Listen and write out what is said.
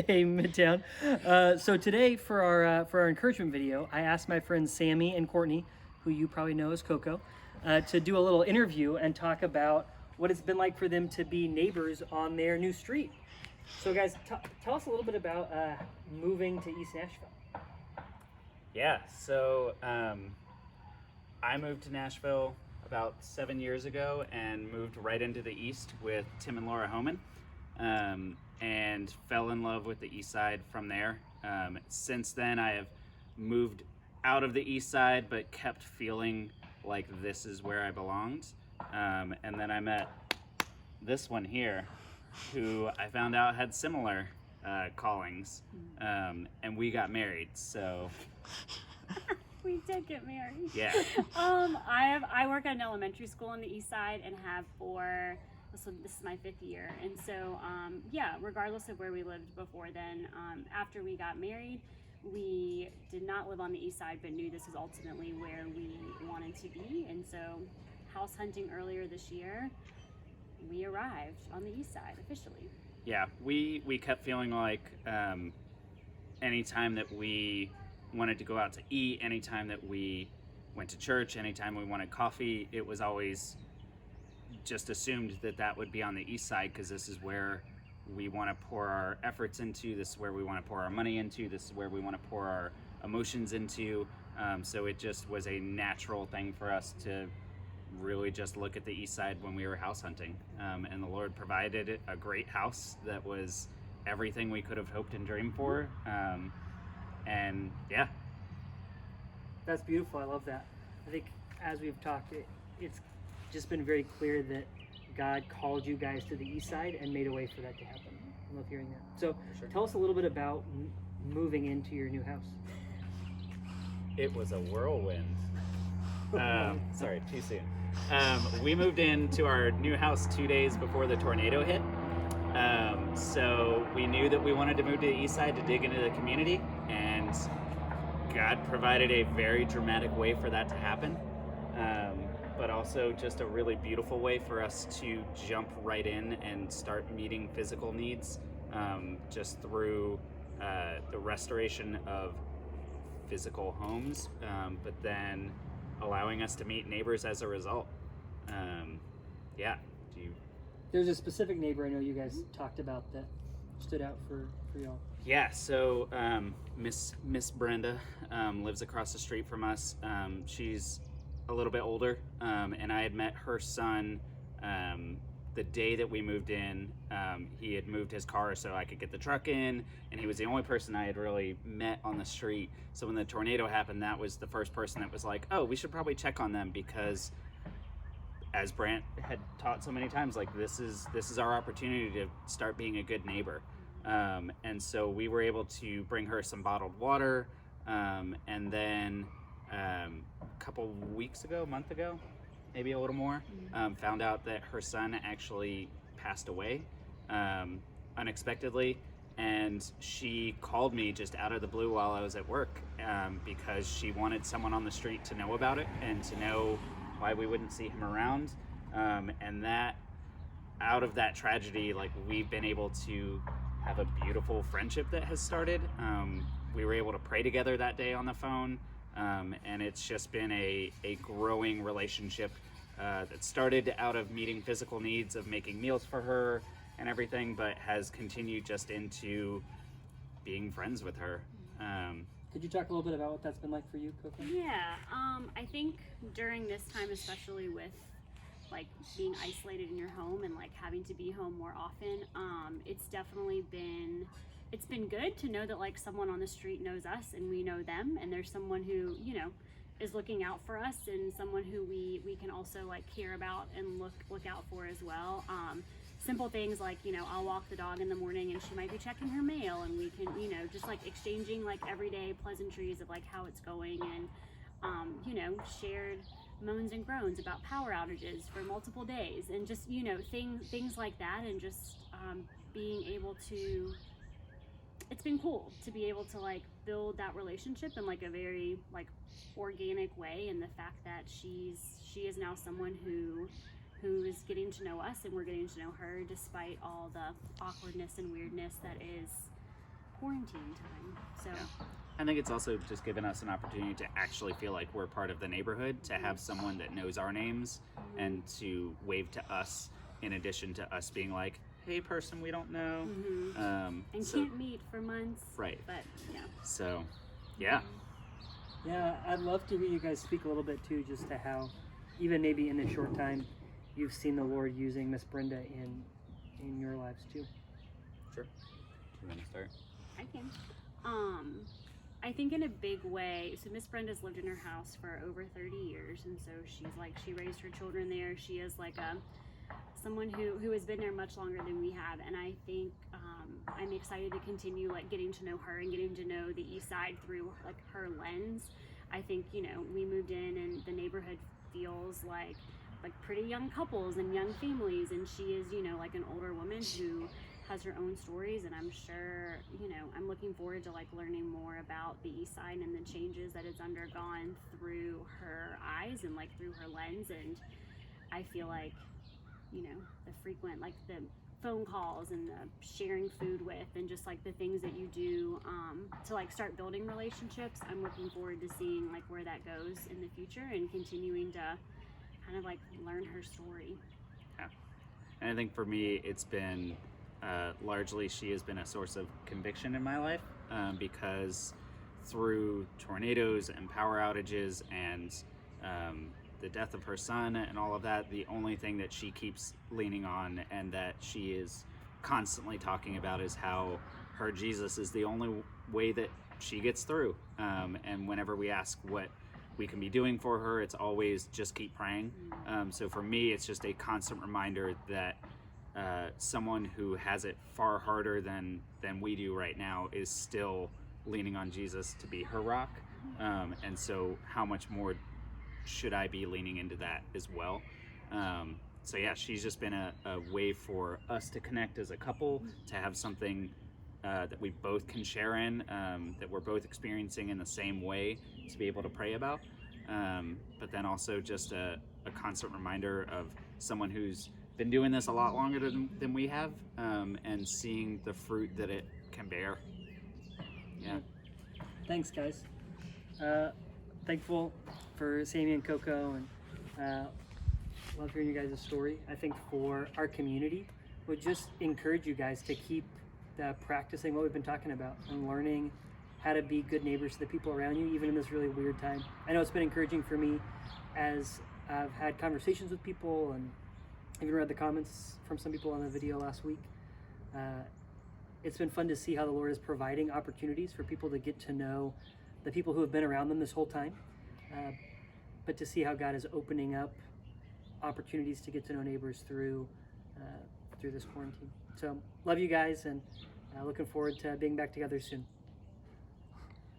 Hey, Midtown. So today for our encouragement video, I asked my friends Sammy and Courtney, who you probably know as Coco, to do a little interview and talk about what it's been like for them to be neighbors on their new street. So, guys, tell us a little bit about moving to East Nashville. Yeah, so I moved to Nashville about 7 years ago and moved right into the East with Tim and Laura Homan, and fell in love with the East Side from there. Since then, I have moved out of the East Side, but kept feeling like this is where I belonged. And then I met this one here, who I found out had similar callings, and we got married. So we did get married. Yeah. I work at an elementary school on the East Side and have for this is my 5th year, and so regardless of where we lived before then, after we got married, we did not live on the East Side, but knew this was ultimately where we wanted to be. And so, house hunting earlier this year, we arrived on the East Side officially. Yeah, we kept feeling like anytime that we wanted to go out to eat, anytime that we went to church, anytime we wanted coffee, it was always just assumed that that would be on the East Side, because this is where we want to pour our efforts into, this is where we want to pour our money into, this is where we want to pour our emotions into. So it just was a natural thing for us to really just look at the East Side when we were house hunting. And the Lord provided a great house that was everything we could have hoped and dreamed for. And yeah. That's beautiful. I love that. I think as we've talked, it's just been very clear that God called you guys to the East Side and made a way for that to happen. I love hearing that. So Sure. Tell us a little bit about moving into your new house. It was a whirlwind. Sorry, too soon. We moved into our new house 2 days before the tornado hit. So we knew that we wanted to move to the East Side to dig into the community, and God provided a very dramatic way for that to happen. But also just a really beautiful way for us to jump right in and start meeting physical needs, just through the restoration of physical homes, but then allowing us to meet neighbors as a result. There's a specific neighbor I know you guys talked about that stood out for y'all. Yeah, so Miss Brenda lives across the street from us. She's a little bit older, and I had met her son the day that we moved in. He had moved his car so I could get the truck in, and he was the only person I had really met on the street. So when the tornado happened, that was the first person that was like, oh, we should probably check on them, because as Brant had taught so many times, like this is our opportunity to start being a good neighbor. And so we were able to bring her some bottled water, and then a couple weeks ago, month ago, maybe a little more, found out that her son actually passed away unexpectedly. And she called me just out of the blue while I was at work, because she wanted someone on the street to know about it and to know why we wouldn't see him around. And that, out of that tragedy, like, we've been able to have a beautiful friendship that has started. We were able to pray together that day on the phone. And it's just been a growing relationship that started out of meeting physical needs, of making meals for her and everything, but has continued just into being friends with her. Could you talk a little bit about what that's been like for you, Coco? Yeah, I think during this time, especially with like being isolated in your home and like having to be home more often, it's definitely been good to know that like someone on the street knows us and we know them, and there's someone who, you know, is looking out for us, and someone who we can also like care about and look out for as well. Simple things like, you know, I'll walk the dog in the morning and she might be checking her mail, and we can, you know, just like exchanging like everyday pleasantries of like how it's going, and you know, shared moans and groans about power outages for multiple days, and just, you know, things like that, and just being able to, it's been cool to be able to like build that relationship in like a very like organic way, and the fact that she is now someone who is getting to know us and we're getting to know her, despite all the awkwardness and weirdness that is quarantine time. So Yeah. I think it's also just given us an opportunity to actually feel like we're part of the neighborhood, to have someone that knows our names and to wave to us in addition to us being like, hey, person we don't know. and So, can't meet for months. right. But yeah. So, yeah. Yeah, I'd love to hear you guys speak a little bit too, just to how, even maybe in a short time, you've seen the Lord using Miss Brenda in your lives too. Sure. You want to start? I can. I think in a big way, so Miss Brenda's lived in her house for over 30 years, and so she raised her children there. She is like someone who has been there much longer than we have, and I think I'm excited to continue like getting to know her and getting to know the East Side through like her lens. I think, you know, we moved in and the neighborhood feels like pretty young couples and young families, and she is, you know, like an older woman who has her own stories, and I'm sure, you know, I'm looking forward to like learning more about the East Side and the changes that it's undergone through her eyes and like through her lens. And I feel like, you know, the frequent like the phone calls and the sharing food with and just like the things that you do to like start building relationships, I'm looking forward to seeing like where that goes in the future and continuing to kind of like learn her story. Yeah. And I think for me, it's been largely she has been a source of conviction in my life because through tornadoes and power outages and the death of her son and all of that, the only thing that she keeps leaning on and that she is constantly talking about is how her Jesus is the only way that she gets through. And whenever we ask what we can be doing for her, it's always just keep praying. So for me, it's just a constant reminder that someone who has it far harder than we do right now is still leaning on Jesus to be her rock. And so how much more should I be leaning into that as well? So yeah, she's just been a way for us to connect as a couple, to have something that we both can share in, that we're both experiencing in the same way, to be able to pray about. But then also just a constant reminder of someone who's been doing this a lot longer than we have, and seeing the fruit that it can bear. Yeah. Thanks, guys. Thankful for Sammy and Coco, and love hearing you guys' story. I think for our community, would just encourage you guys to keep practicing what we've been talking about and learning how to be good neighbors to the people around you, even in this really weird time. I know it's been encouraging for me as I've had conversations with people and even read the comments from some people on the video last week. It's been fun to see how the Lord is providing opportunities for people to get to know the people who have been around them this whole time, but to see how God is opening up opportunities to get to know neighbors through this quarantine. So love you guys, and looking forward to being back together soon.